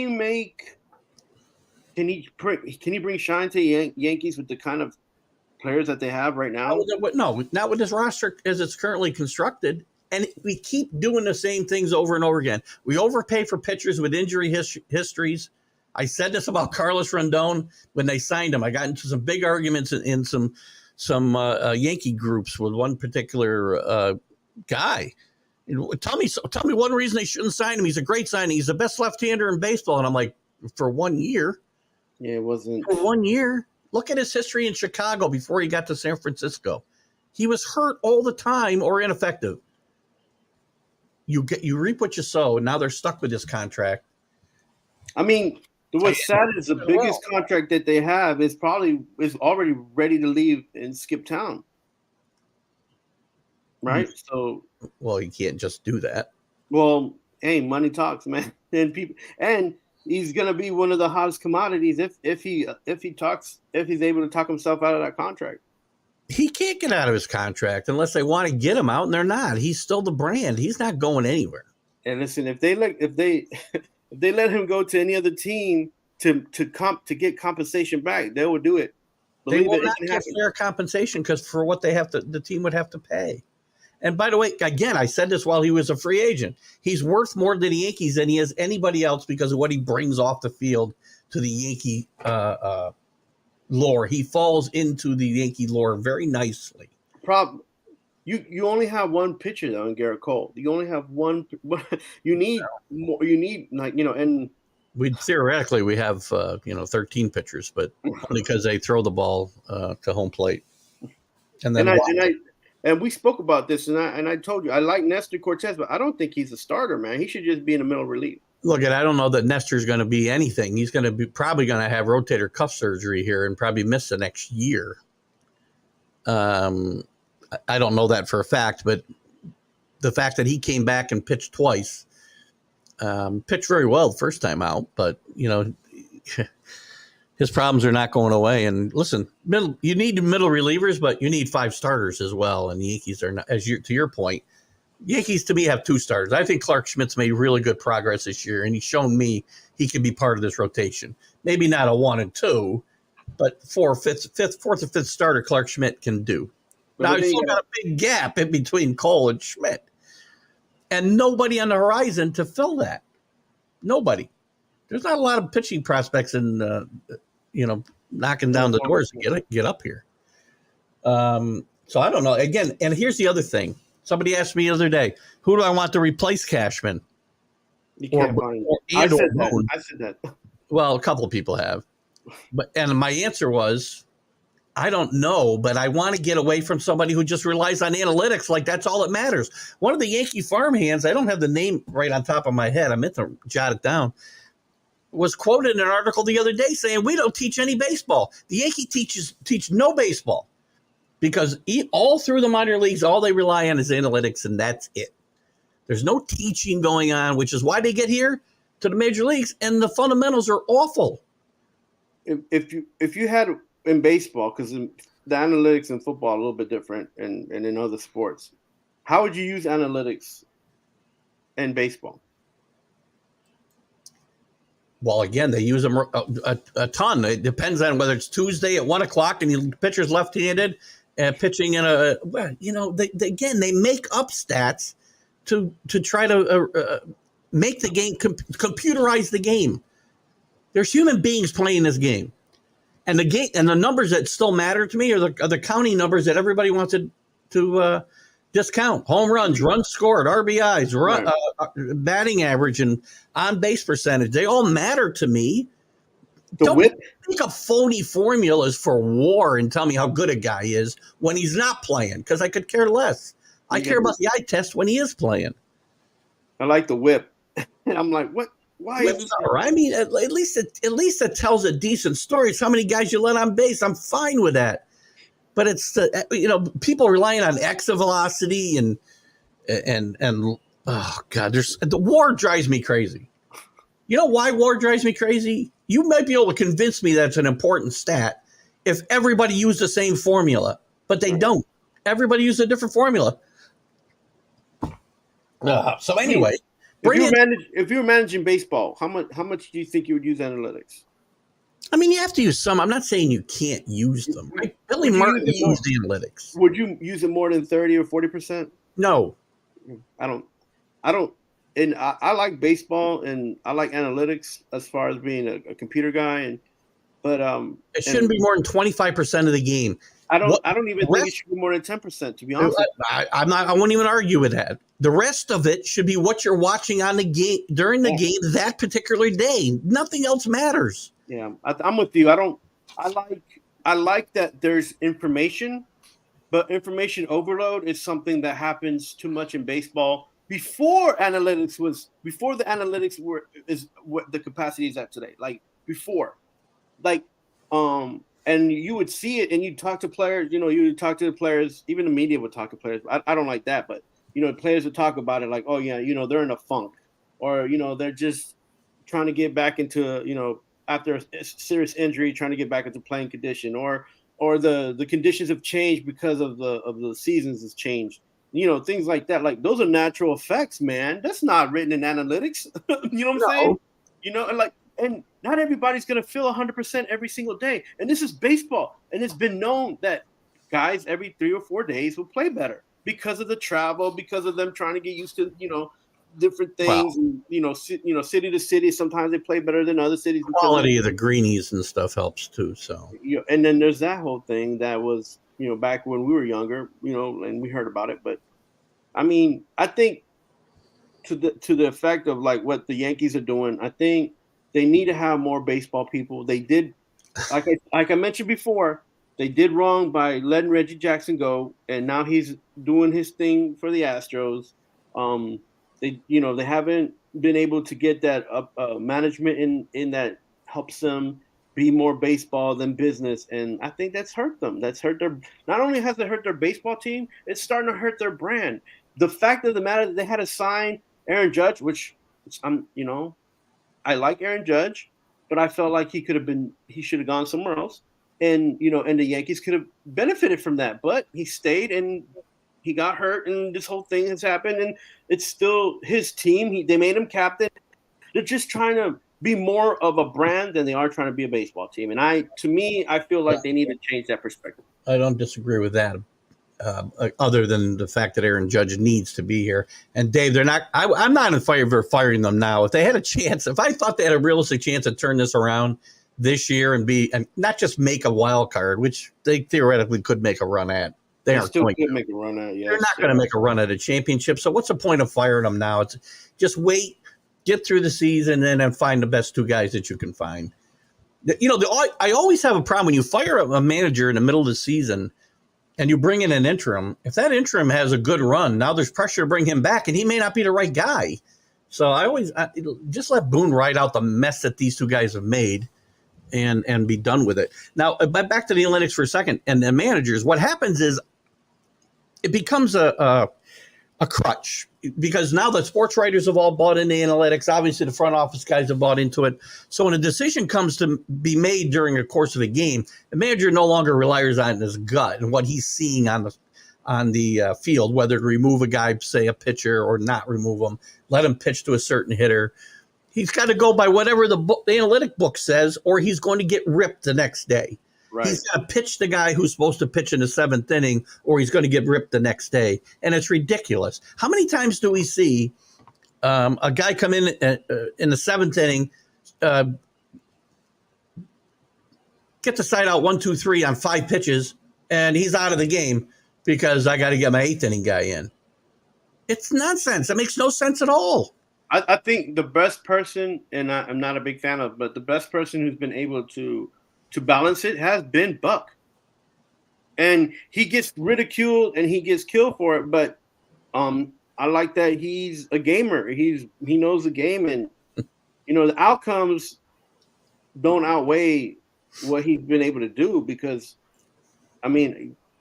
bring shine to the Yankees with the kind of players that they have right now? No, not with this roster as it's currently constructed. And we keep doing the same things over and over again. We overpay for pitchers with injury histories. I said this about Carlos Rendon when they signed him. I got into some big arguments in some Yankee groups with one particular guy. Tell me one reason they shouldn't sign him. He's a great signing. He's the best left-hander in baseball. And I'm like, for 1 year. Yeah, it wasn't. For 1 year. Look at his history in Chicago before he got to San Francisco. He was hurt all the time or ineffective. You reap what you sow, and now they're stuck with this contract. I mean, what's sad is the biggest contract that they have is already ready to leave and skip town. Right? So you can't just do that. Well, hey, money talks, man. And he's gonna be one of the hottest commodities if he's able to talk himself out of that contract. He can't get out of his contract unless they want to get him out, and they're not. He's still the brand. He's not going anywhere. And listen, if they let him go to any other team to get compensation back, they will do it. They will not get fair compensation because for what the team would have to pay. And by the way, again, I said this while he was a free agent. He's worth more to the Yankees than he is anybody else because of what he brings off the field to the Yankee lore. He falls into the Yankee lore very nicely. Problem. You only have one pitcher though in Garrett Cole. You only have one. You need more. You need and we have 13 pitchers, but only because they throw the ball to home plate. And we spoke about this, and I told you I like Nestor Cortez, but I don't think he's a starter, man. He should just be in the middle relief. Look, I don't know that Nestor's going to be anything. He's going to be probably going to have rotator cuff surgery here and probably miss the next year. I don't know that for a fact, but the fact that he came back and pitched twice, pitched very well the first time out, but his problems are not going away. And listen, you need middle relievers, but you need 5 starters as well. And the Yankees are not, to your point, Yankees to me have 2 starters. I think Clark Schmidt's made really good progress this year, and he's shown me he can be part of this rotation. Maybe not a 1 and 2, but 4th or 5th starter Clark Schmidt can do. Now he's still got a big gap in between Cole and Schmidt, and nobody on the horizon to fill that. Nobody. There's not a lot of pitching prospects in knocking down the doors to get up here. So I don't know. Again, and here's the other thing. Somebody asked me the other day, who do I want to replace Cashman? You can't find I said that. Well, a couple of people have. And my answer was, I don't know, but I want to get away from somebody who just relies on analytics like that's all that matters. One of the Yankee farmhands, I don't have the name right on top of my head. I meant to jot it down, was quoted in an article the other day saying, we don't teach any baseball. The Yankees teach no baseball because all through the minor leagues, all they rely on is analytics, and that's it. There's no teaching going on, which is why they get here to the major leagues, and the fundamentals are awful. If you had in baseball, because the analytics in football a little bit different, and in other sports. How would you use analytics in baseball? Well, again, they use them a ton. It depends on whether it's Tuesday at 1:00 and the pitcher's left-handed and pitching in they make up stats to try to make the game computerize the game. There's human beings playing this game, and the numbers that still matter to me are the counting numbers that everybody wants to discount: home runs, runs scored, RBIs, batting average, and on base percentage. They all matter to me. Don't make up phony formulas for WAR and tell me how good a guy is when he's not playing, because I could care less. I care about the eye test when he is playing. I like the whip. And I'm like, what? Why? I mean, at least it tells a decent story. It's how many guys you let on base. I'm fine with that. But it's people relying on exit velocity and oh god, the WAR drives me crazy. You know why WAR drives me crazy? You might be able to convince me that's an important stat if everybody used the same formula, but they don't. Everybody uses a different formula. So anyway, if you were managing baseball, how much do you think you would use analytics? I mean, you have to use some. I'm not saying you can't use them. Right? Billy Martin used analytics. Would you use it more than 30 or 40%? No. I don't. And I like baseball and I like analytics as far as being a computer guy. But it shouldn't be more than 25% of the game. I don't even think it should be more than 10%, to be honest. I won't even argue with that. The rest of it should be what you're watching on the game during the game that particular day. Nothing else matters. Yeah, I'm with you. I like that there's information, but information overload is something that happens too much in baseball. Before the analytics is what the capacity is at today. Like before, and you would see it, and you'd talk to players. You would talk to the players. Even the media would talk to players. I don't like that, but players would talk about it like, oh yeah, they're in a funk, or they're just trying to get back into after a serious injury, trying to get back into playing condition, or the conditions have changed because of the seasons has changed. Things like that. Like those are natural effects, man. That's not written in analytics. You know what I'm saying? And not everybody's gonna feel 100% every single day. And this is baseball, and it's been known that guys every 3 or 4 days will play better because of the travel, because of them trying to get used to different things. Wow. And, city to city, sometimes they play better than other cities. The quality of the greenies and stuff helps too. So and then there's that whole thing that was back when we were younger, and we heard about it. But I mean, I think to the effect of like what the Yankees are doing, I think they need to have more baseball people. They did, like I mentioned before, they did wrong by letting Reggie Jackson go, and now he's doing his thing for the Astros. They haven't been able to get that management in that helps them be more baseball than business, and I think that's hurt them. That's hurt their. Not only has it hurt their baseball team, it's starting to hurt their brand. The fact of the matter that they had to sign Aaron Judge, which I like Aaron Judge, but I felt like he should have gone somewhere else, and and the Yankees could have benefited from that, but he stayed and he got hurt, and this whole thing has happened, and it's still his team. They made him captain. They're just trying to be more of a brand than they are trying to be a baseball team. And I feel like they need to change that perspective. I don't disagree with that. Other than the fact that Aaron Judge needs to be here. And Dave, I'm not in favor of firing them now. If they had a chance, if I thought they had a realistic chance to turn this around this year and not just make a wild card, which they theoretically could make a run at. They aren't going to make a run at. Yes. They're not going to make a run at a championship. So what's the point of firing them now? It's just wait, get through the season, and then find the best 2 guys that you can find. I always have a problem when you fire a manager in the middle of the season and you bring in an interim. If that interim has a good run, now there's pressure to bring him back, and he may not be the right guy. So I always just let Boone ride out the mess that these 2 guys have made and be done with it. Now, back to the analytics for a second and the managers. What happens is it becomes a a crutch, because now the sports writers have all bought into analytics. Obviously, the front office guys have bought into it. So when a decision comes to be made during the course of a game, the manager no longer relies on his gut and what he's seeing on the field, whether to remove a guy, say a pitcher, or not remove him, let him pitch to a certain hitter. He's got to go by whatever the analytic book says, or he's going to get ripped the next day. Right. He's got to pitch the guy who's supposed to pitch in the seventh inning, or he's going to get ripped the next day. And it's ridiculous. How many times do we see a guy come in the seventh inning, get the side out 1, 2, 3 on 5 pitches, and he's out of the game because I got to get my eighth inning guy in? It's nonsense. It makes no sense at all. I think the best person, and I'm not a big fan of, but the best person who's been able to balance it has been Buck. And he gets ridiculed and he gets killed for it, but I like that he's a gamer. He knows the game, and the outcomes don't outweigh what he's been able to do, because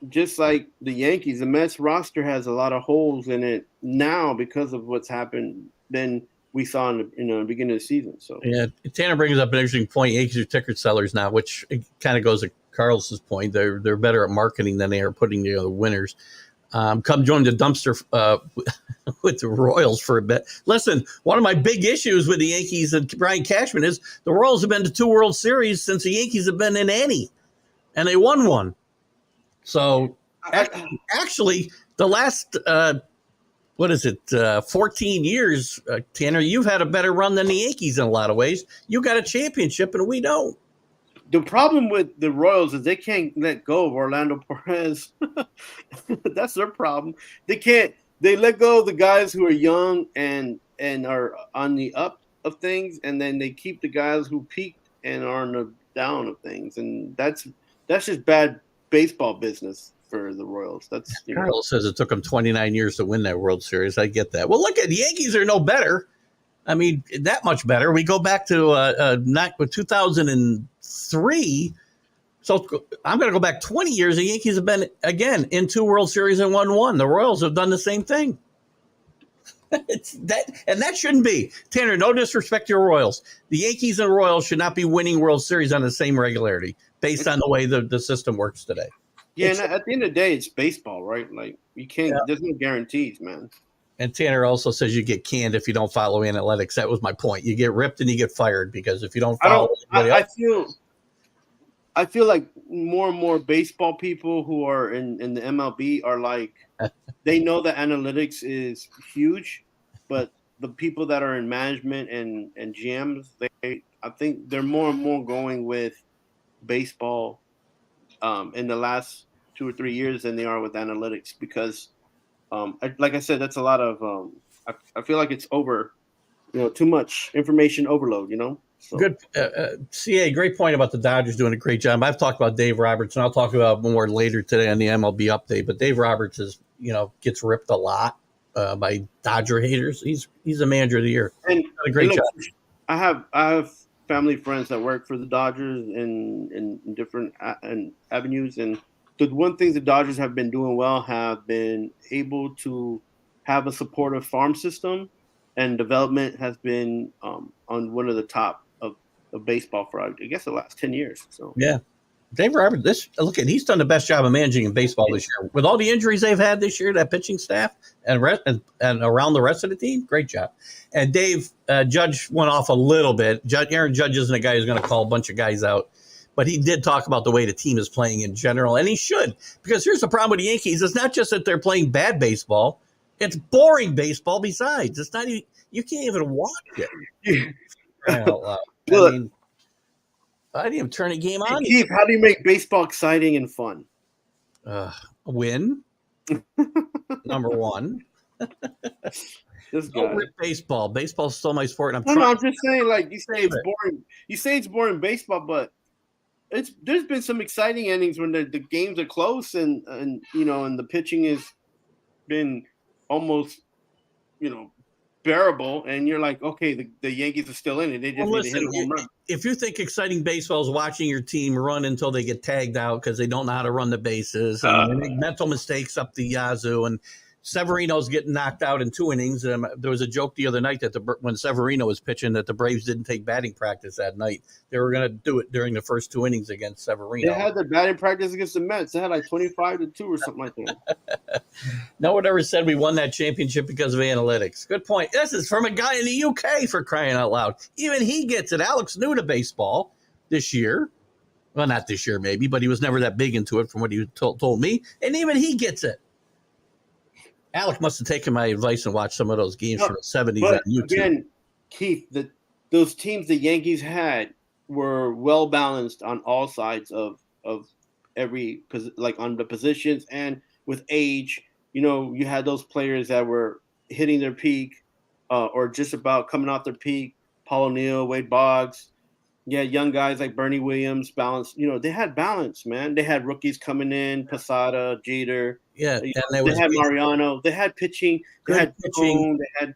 just like the Yankees, the Mets roster has a lot of holes in it now because of what's happened than we saw in the beginning of the season. So yeah, Tanner brings up an interesting point. Yankees are ticket sellers now, which kind of goes to Carlos's point. They're better at marketing than they are putting together winners. Come join the dumpster with the Royals for a bit. Listen, one of my big issues with the Yankees and Brian Cashman is the Royals have been to 2 World Series since the Yankees have been in any, and they won one. So actually, the last 14 years, Tanner, you've had a better run than the Yankees in a lot of ways. You got a championship, and we don't. The problem with the Royals is they can't let go of Orlando Perez. That's their problem. They can't. They let go of the guys who are young and are on the up of things, and then they keep the guys who peaked and are on the down of things, and that's just bad baseball business for the Royals. That's Carlos says it took them 29 years to win that World Series. I get that. Well, look, at the Yankees are no better. I mean, that much better. We go back to 2003. So I'm going to go back 20 years. The Yankees have been, again, in 2 World Series and won 1. The Royals have done the same thing. That shouldn't be. Tanner, no disrespect to your Royals. The Yankees and Royals should not be winning World Series on the same regularity based on the way the system works today. Yeah, and at the end of the day, it's baseball, right? Like, you can't – there's no guarantees, man. And Tanner also says you get canned if you don't follow analytics. That was my point. You get ripped and you get fired because if you don't follow I feel like more and more baseball people who are in the MLB are like they know that analytics is huge, but the people that are in management and GMs, I think they're more and more going with baseball in the last 2 or 3 years than they are with analytics, because like I said, that's a lot of I feel like it's over, too much information overload, So. Good. CA, great point about the Dodgers doing a great job. I've talked about Dave Roberts, and I'll talk about more later today on the MLB update. But Dave Roberts is, gets ripped a lot by Dodger haters. He's a manager of the year. And done a great job. I have family friends that work for the Dodgers in different avenues, and the one thing the Dodgers have been doing well have been able to have a supportive farm system, and development has been on one of the top of baseball for, I guess, the last 10 years. So yeah, Dave Roberts, he's done the best job of managing in baseball this year. With all the injuries they've had this year, that pitching staff and around the rest of the team, great job. And Dave Judge went off a little bit. Aaron Judge isn't a guy who's going to call a bunch of guys out, but he did talk about the way the team is playing in general, and he should, because here's the problem with the Yankees. It's not just that they're playing bad baseball. It's boring baseball besides. It's not even, you can't even watch it. I didn't even turn a game on. Keith, how do you make baseball exciting and fun? Win. Number one. Don't rip baseball. Baseball's still my sport. And I'm just saying, like, you say it's boring. You say it's boring baseball, but there's been some exciting innings when the games are close and and the pitching has been almost bearable, and you're like, okay, the Yankees are still in it. They just need to hit a home run. If you think exciting baseball is watching your team run until they get tagged out because they don't know how to run the bases and they make mental mistakes up the yazoo, and Severino's getting knocked out in 2 innings. There was a joke the other night that when Severino was pitching that the Braves didn't take batting practice that night. They were going to do it during the first 2 innings against Severino. They had the batting practice against the Mets. They had like 25-2 or something like that. No one ever said we won that championship because of analytics. Good point. This is from a guy in the UK, for crying out loud. Even he gets it. Alex new to baseball this year. Well, not this year maybe, but he was never that big into it from what he told me. And even he gets it. Alec must have taken my advice and watched some of those games from the 70s on YouTube. Again, Keith, those teams the Yankees had were well balanced on all sides of every, like on the positions and with age. You had those players that were hitting their peak or just about coming off their peak. Paul O'Neill, Wade Boggs. Yeah, young guys like Bernie Williams, balance. They had balance, man. They had rookies coming in, Posada, Jeter. Yeah, and they had Mariano. They had pitching. They had pitching. They had,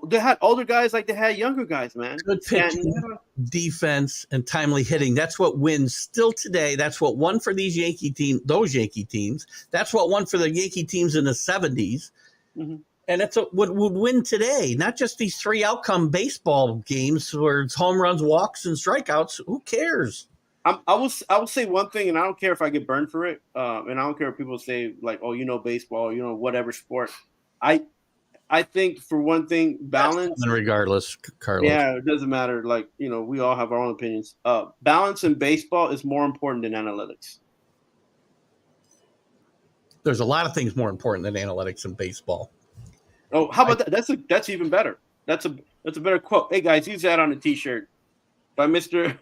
they had older guys like they had younger guys, man. Good pitching, defense, and timely hitting. That's what wins still today. That's what won for those Yankee teams. That's what won for the Yankee teams in the 70s. Mm-hmm. And that's what would win today, not just these 3 outcome baseball games where it's home runs, walks, and strikeouts. Who cares? I will say one thing, and I don't care if I get burned for it, and I don't care if people say like, "Oh, baseball, whatever sport." I think for one thing, balance. And regardless, Carlos. Yeah, it doesn't matter. Like we all have our own opinions. Balance in baseball is more important than analytics. There's a lot of things more important than analytics in baseball. Oh, how about that? That's even better. That's a better quote. Hey guys, use that on a T-shirt by Mr.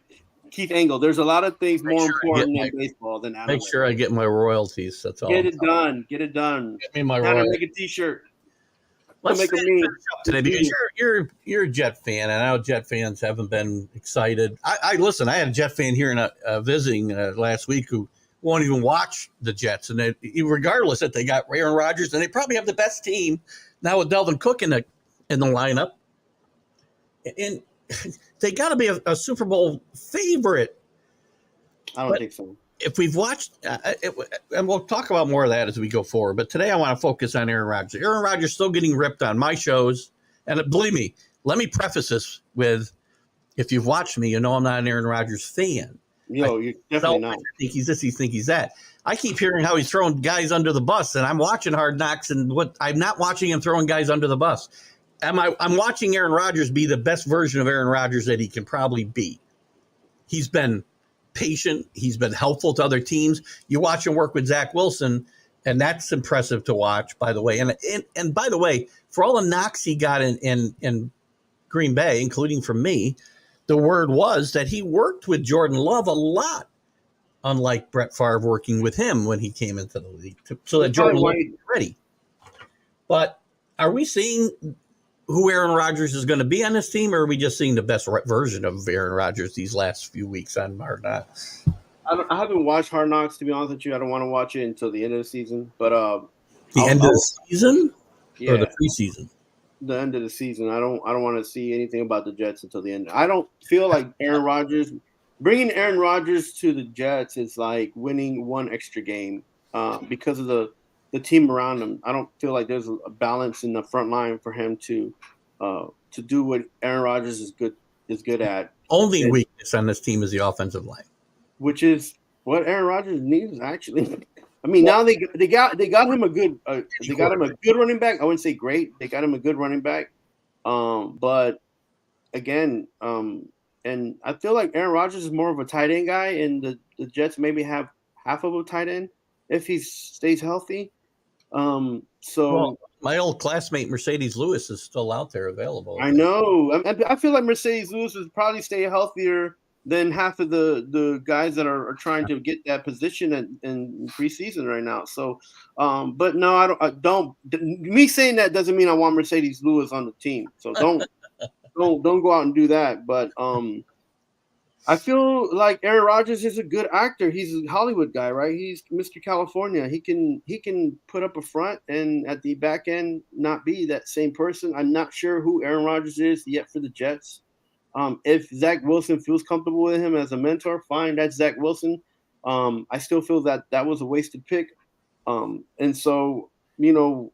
Keith Engle. There's a lot of things more important in baseball than analytics. Make sure I get my royalties. That's all. Get it done. Get it done. Get me my royalties. Make a T-shirt. Let's make a meme today because you're a Jet fan, and I know Jet fans haven't been excited. I listen. I had a Jet fan here visiting last week who won't even watch the Jets, and regardless that they got Aaron Rodgers, and they probably have the best team now with Delvin Cook in the lineup, and they got to be a Super Bowl favorite. I don't think so. If we've watched, and we'll talk about more of that as we go forward, but today I want to focus on Aaron Rodgers. Aaron Rodgers still getting ripped on my shows, and believe me, let me preface this with, if you've watched me, I'm not an Aaron Rodgers fan. You're definitely not. I think he's this, you think he's that. I keep hearing how he's throwing guys under the bus, and I'm watching Hard Knocks, and I'm not watching him throwing guys under the bus. I'm watching Aaron Rodgers be the best version of Aaron Rodgers that he can probably be. He's been patient. He's been helpful to other teams. You watch him work with Zach Wilson, and that's impressive to watch, by the way. And by the way, for all the knocks he got in Green Bay, including from me, the word was that he worked with Jordan Love a lot, unlike Brett Favre working with him when he came into the league, so that Jordan Love was ready. But are we seeing who Aaron Rodgers is going to be on this team, or are we just seeing the best version of Aaron Rodgers these last few weeks on Hard Knocks? I haven't watched Hard Knocks, to be honest with you. I don't want to watch it until the end of the season. But the end of the season, or the preseason? The end of the season. I don't want to see anything about the Jets until the end. I don't feel like bringing Aaron Rodgers to the Jets is like winning one extra game because of the team around him. I don't feel like there's a balance in the front line for him to do what Aaron Rodgers is good at. Only weakness on this team is the offensive line, which is what Aaron Rodgers needs, actually. I mean, now they got him a good running back. I wouldn't say great. They got him a good running back. But again, and I feel like Aaron Rodgers is more of a tight end guy, and the Jets maybe have half of a tight end if he stays healthy. My old classmate Mercedes Lewis is still out there available. I know. I feel like Mercedes Lewis would probably stay healthier than half of the guys that are trying to get that position in preseason right now. So, but no, I don't. Me saying that doesn't mean I want Mercedes Lewis on the team. So don't go out and do that. But I feel like Aaron Rodgers is a good actor. He's a Hollywood guy, right? He's Mr. California. He can put up a front and at the back end not be that same person. I'm not sure who Aaron Rodgers is yet for the Jets. If Zach Wilson feels comfortable with him as a mentor, fine, that's Zach Wilson. I still feel that was a wasted pick. And so the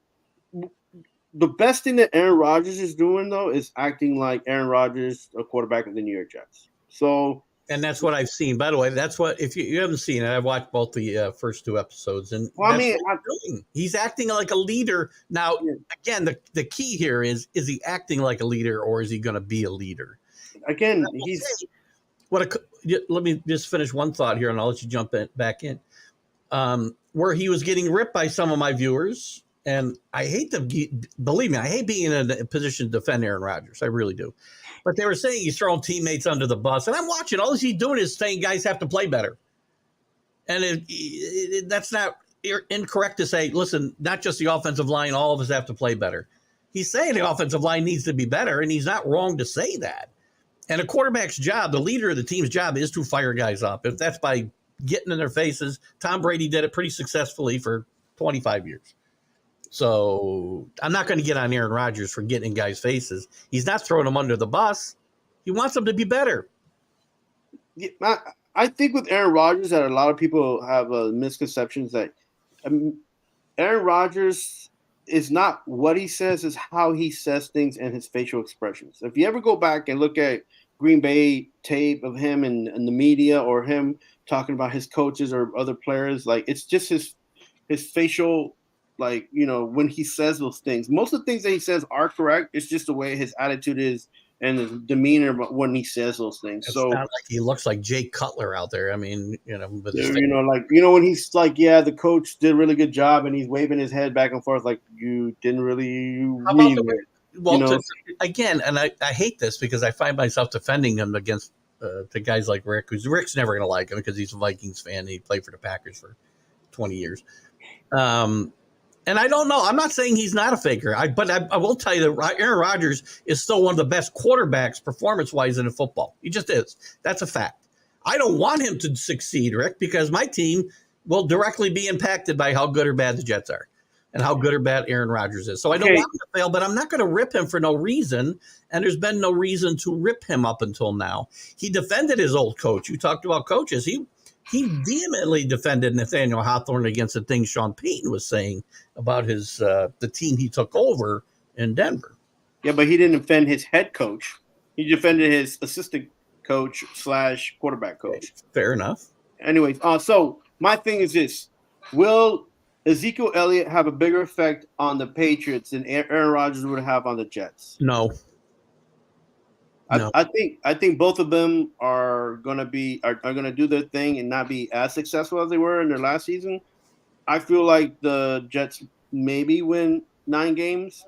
best thing that Aaron Rodgers is doing, though, is acting like Aaron Rodgers, a quarterback of the New York Jets. So, and that's what I've seen. By the way, that's what, if you haven't seen it, I've watched both the first two episodes, and well, that's what he's doing. He's acting like a leader. Now, again, the key here is he acting like a leader, or is he going to be a leader? Again, let me just finish one thought here, and I'll let you jump back in. Where he was getting ripped by some of my viewers, and I hate believe me, I hate being in a position to defend Aaron Rodgers. I really do. But they were saying he's throwing teammates under the bus. And I'm watching. All he's doing is saying guys have to play better. And that's not incorrect to say, listen, not just the offensive line, all of us have to play better. He's saying the offensive line needs to be better, and he's not wrong to say that. And a quarterback's job, the leader of the team's job, is to fire guys up. If that's by getting in their faces, Tom Brady did it pretty successfully for 25 years. So I'm not going to get on Aaron Rodgers for getting in guys' faces. He's not throwing them under the bus. He wants them to be better. Yeah, I think with Aaron Rodgers that a lot of people have misconceptions that Aaron Rodgers is not what he says, is how he says things and his facial expressions. If you ever go back and look at Green Bay tape of him in the media, or him talking about his coaches or other players, like, it's just his facial, like, when he says those things. Most of the things that he says are correct. It's just the way his attitude is and his demeanor when he says those things. It's so not like he looks like Jay Cutler out there. I mean, but when he's like, yeah, the coach did a really good job, and he's waving his head back and forth like, you didn't really mean it. Well, again, and I hate this because I find myself defending him against to guys like Rick, who's Rick's never going to like him because he's a Vikings fan. And he played for the Packers for 20 years. And I don't know. I'm not saying he's not a faker. But I will tell you that Aaron Rodgers is still one of the best quarterbacks performance-wise in football. He just is. That's a fact. I don't want him to succeed, Rick, because my team will directly be impacted by how good or bad the Jets are and how good or bad Aaron Rodgers is. So I don't want him to fail, but I'm not going to rip him for no reason. And there's been no reason to rip him up until now. He defended his old coach. You talked about coaches. He vehemently defended Nathaniel Hawthorne against the things Sean Payton was saying about his the team he took over in Denver. Yeah, but he didn't defend his head coach. He defended his assistant coach / quarterback coach. Fair enough. Anyways, so my thing is this. Will Ezekiel Elliott have a bigger effect on the Patriots than Aaron Rodgers would have on the Jets? No. I think both of them are gonna do their thing and not be as successful as they were in their last season. I feel like the Jets maybe win 9 games.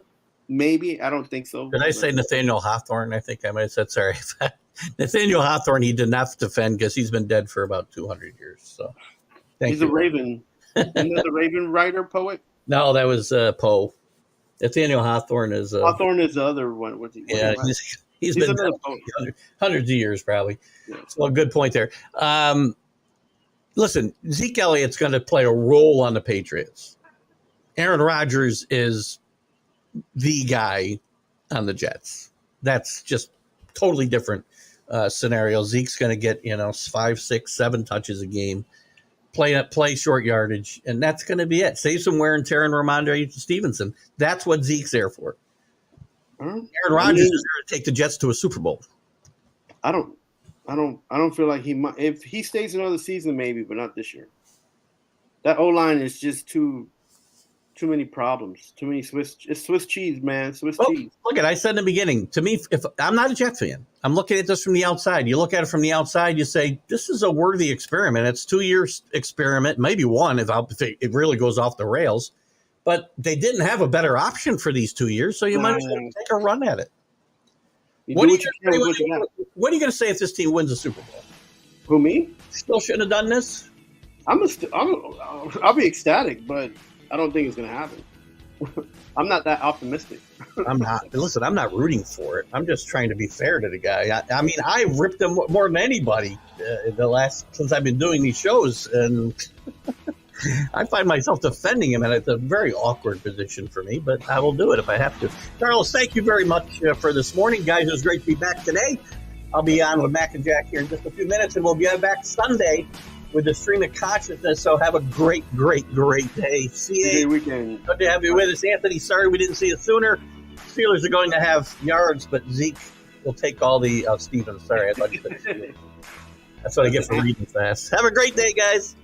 Maybe. I don't think so. Did I say Nathaniel Hawthorne? I think I might have said, sorry. Nathaniel Hawthorne, he did not defend because he's been dead for about 200 years. So he's a Raven. Isn't that the Raven writer, poet? No, that was Poe. Nathaniel Hawthorne is Hawthorne is the other one. He's been hundreds of years, probably. Yeah. So a good point there. Listen, Zeke Elliott's going to play a role on the Patriots. Aaron Rodgers is the guy on the Jets. That's just totally different scenario. Zeke's going to get 5, 6, 7 touches a game, play short yardage, and that's going to be it. Save some wear and tear in Ramondre Stevenson. That's what Zeke's there for. Aaron Rodgers is there to take the Jets to a Super Bowl. I don't feel like he might. If he stays another season, maybe, but not this year. That O-line is just too many problems. Too many Swiss cheese, man. Swiss cheese. Look I said in the beginning, to me, if I'm not a Jet fan, I'm looking at this from the outside. You look at it from the outside, you say, this is a worthy experiment. It's 2 years experiment, maybe 1 if it really goes off the rails. But they didn't have a better option for these 2 years, so you might as well take a run at it. What are you going to say if this team wins the Super Bowl? Who, me? Still shouldn't have done this? I'll be ecstatic, but I don't think it's going to happen. I'm not that optimistic. I'm not. Listen, I'm not rooting for it. I'm just trying to be fair to the guy. I mean, I ripped him more than anybody since I've been doing these shows, and I find myself defending him, and it's a very awkward position for me, but I will do it if I have to. Carlos, thank you very much for this morning. Guys, it was great to be back today. I'll be on with Mac and Jack here in just a few minutes, and we'll be back Sunday with the stream of consciousness. So have a great, great, great day. Good weekend. Good to have you with us, Anthony. Sorry we didn't see you sooner. Steelers are going to have yards, but Zeke will take all the Stevens. Sorry, I thought you said Steelers. That's what I get for reading fast. Have a great day, guys.